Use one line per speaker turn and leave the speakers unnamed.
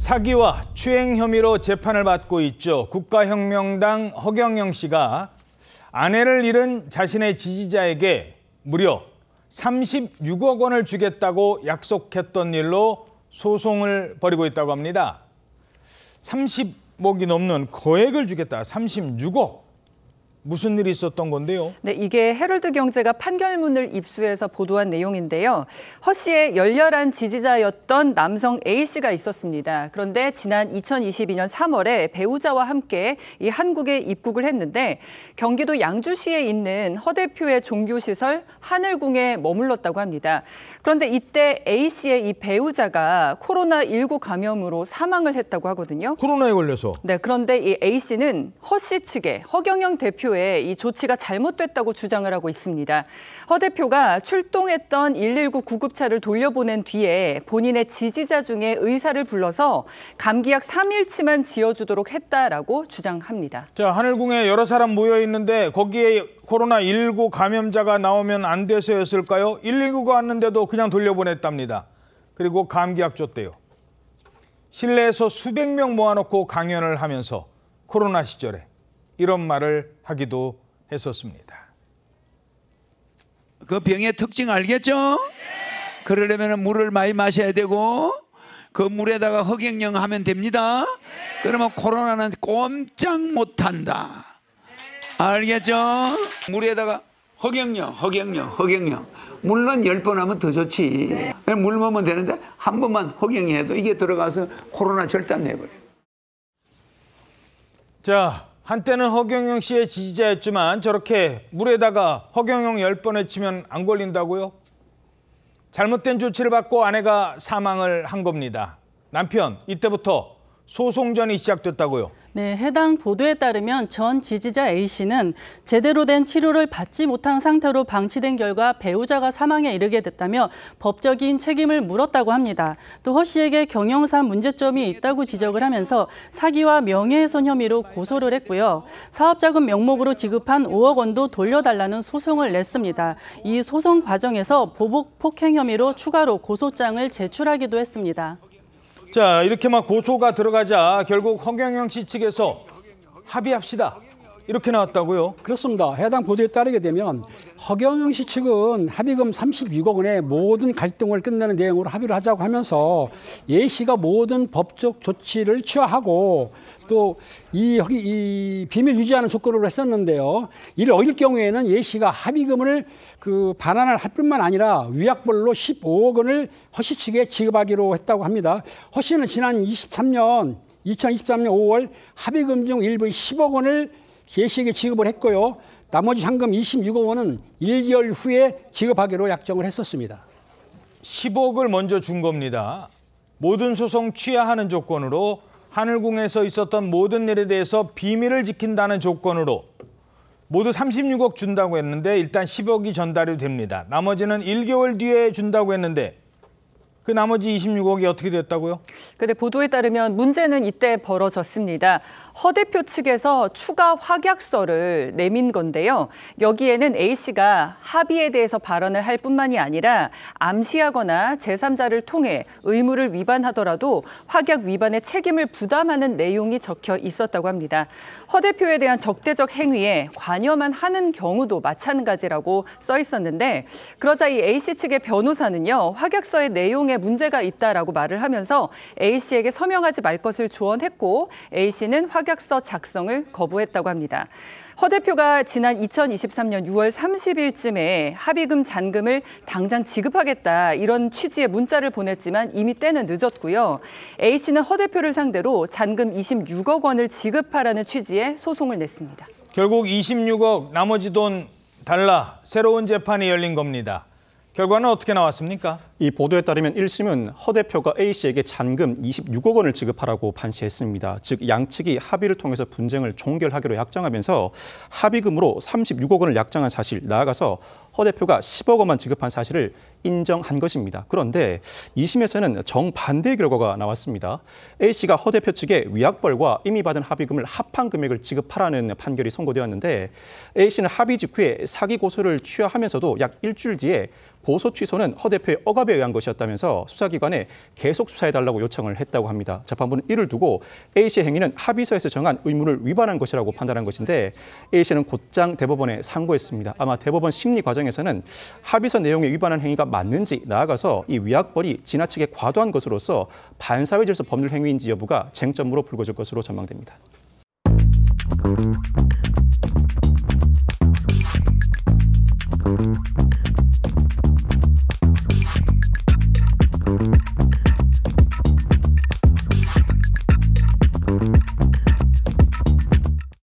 사기와 추행 혐의로 재판을 받고 있죠. 국가혁명당 허경영 씨가 아내를 잃은 자신의 지지자에게 무려 36억 원을 주겠다고 약속했던 일로 소송을 벌이고 있다고 합니다. 30억이 넘는 거액을 주겠다. 36억. 무슨 일이 있었던 건데요?
네, 이게 헤럴드 경제가 판결문을 입수해서 보도한 내용인데요. 허 씨의 열렬한 지지자였던 남성 A 씨가 있었습니다. 그런데 지난 2022년 3월에 배우자와 함께 이 한국에 입국을 했는데 경기도 양주시에 있는 허 대표의 종교시설 하늘궁에 머물렀다고 합니다. 그런데 이때 A 씨의 이 배우자가 코로나19 감염으로 사망을 했다고 하거든요.
코로나에 걸려서.
네, 그런데 이 A 씨는 허 씨 측에 허경영 대표 이 조치가 잘못됐다고 주장을 하고 있습니다. 허 대표가 출동했던 119 구급차를 돌려보낸 뒤에 본인의 지지자 중에 의사를 불러서 감기약 3일치만 지어주도록 했다라고 주장합니다.
자, 하늘궁에 여러 사람 모여 있는데 거기에 코로나19 감염자가 나오면 안 돼서였을까요? 119가 왔는데도 그냥 돌려보냈답니다. 그리고 감기약 줬대요. 실내에서 수백 명 모아놓고 강연을 하면서 코로나 시절에 이런 말을 하기도 했었습니다.
그 병의 특징 알겠죠? 그러려면 물을 많이 마셔야 되고 그 물에다가 허경영 하면 됩니다. 그러면 코로나는 꼼짝 못한다. 알겠죠? 물에다가 허경영. 물론 10번 하면 더 좋지. 물 먹으면 되는데 한 번만 허경영 해도 이게 들어가서 코로나 절단 내버려.
자, 한때는 허경영 씨의 지지자였지만 저렇게 물에다가 허경영 10번을 치면 안 걸린다고요? 잘못된 조치를 받고 아내가 사망을 한 겁니다. 남편, 이때부터 소송전이 시작됐다고요?
네, 해당 보도에 따르면 전 지지자 A씨는 제대로 된 치료를 받지 못한 상태로 방치된 결과 배우자가 사망에 이르게 됐다며 법적인 책임을 물었다고 합니다. 또 허 씨에게 경영상 문제점이 있다고 지적을 하면서 사기와 명예훼손 혐의로 고소를 했고요. 사업자금 명목으로 지급한 5억 원도 돌려달라는 소송을 냈습니다. 이 소송 과정에서 보복 폭행 혐의로 추가로 고소장을 제출하기도 했습니다.
자, 이렇게 막 고소가 들어가자 결국 허경영 씨 측에서 합의합시다. 이렇게 나왔다고요?
그렇습니다. 해당 보도에 따르게 되면 허경영 씨 측은 합의금 36억 원의 모든 갈등을 끝내는 내용으로 합의를 하자고 하면서 A 씨가 모든 법적 조치를 취하하고 또 이 비밀 유지하는 조건으로 했었는데요. 이를 어길 경우에는 A 씨가 합의금을 반환을 할 뿐만 아니라 위약벌로 15억 원을 허 씨 측에 지급하기로 했다고 합니다. 허 씨는 지난 2023년 5월 합의금 중 일부 10억 원을 A 씨에게 지급을 했고요. 나머지 상금 26억 원은 1개월 후에 지급하기로 약정을 했었습니다.
10억을 먼저 준 겁니다. 모든 소송 취하하는 조건으로 하늘궁에서 있었던 모든 일에 대해서 비밀을 지킨다는 조건으로 모두 36억 준다고 했는데 일단 10억이 전달이 됩니다. 나머지는 1개월 뒤에 준다고 했는데 그 나머지 26억이 어떻게 됐다고요?
근데 보도에 따르면 문제는 이때 벌어졌습니다. 허 대표 측에서 추가 확약서를 내민 건데요. 여기에는 A 씨가 합의에 대해서 발언을 할 뿐만이 아니라 암시하거나 제3자를 통해 의무를 위반하더라도 확약 위반의 책임을 부담하는 내용이 적혀 있었다고 합니다. 허 대표에 대한 적대적 행위에 관여만 하는 경우도 마찬가지라고 써 있었는데 그러자 이 A 씨 측의 변호사는요. 확약서의 내용에 문제가 있다라고 말을 하면서 A 씨에게 서명하지 말 것을 조언했고 A 씨는 확약서 작성을 거부했다고 합니다. 허 대표가 지난 2023년 6월 30일쯤에 합의금 잔금을 당장 지급하겠다 이런 취지의 문자를 보냈지만 이미 때는 늦었고요. A 씨는 허 대표를 상대로 잔금 26억 원을 지급하라는 취지의 소송을 냈습니다.
결국 26억 나머지 돈 달라 새로운 재판이 열린 겁니다. 결과는 어떻게 나왔습니까?
이 보도에 따르면 1심은 허 대표가 A 씨에게 잔금 26억 원을 지급하라고 판시했습니다. 즉 양측이 합의를 통해서 분쟁을 종결하기로 약정하면서 합의금으로 36억 원을 약정한 사실, 나아가서 허 대표가 10억 원만 지급한 사실을 인정한 것입니다. 그런데 2심에서는 정반대의 결과가 나왔습니다. A 씨가 허 대표 측에 위약벌과 이미 받은 합의금을 합한 금액을 지급하라는 판결이 선고되었는데 A 씨는 합의 직후에 사기 고소를 취하하면서도 약 일주일 뒤에 고소 취소는 허 대표의 억압 억압에 의한 것이었다면서 수사기관에 계속 수사해달라고 요청을 했다고 합니다. 재판부는 이를 두고 A씨의 행위는 합의서에서 정한 의무를 위반한 것이라고 판단한 것인데 A씨는 곧장 대법원에 상고했습니다. 아마 대법원 심리 과정에서는 합의서 내용에 위반한 행위가 맞는지, 나아가서 이 위약벌이 지나치게 과도한 것으로서 반사회 질서 법률 행위인지 여부가 쟁점으로 불거질 것으로 전망됩니다.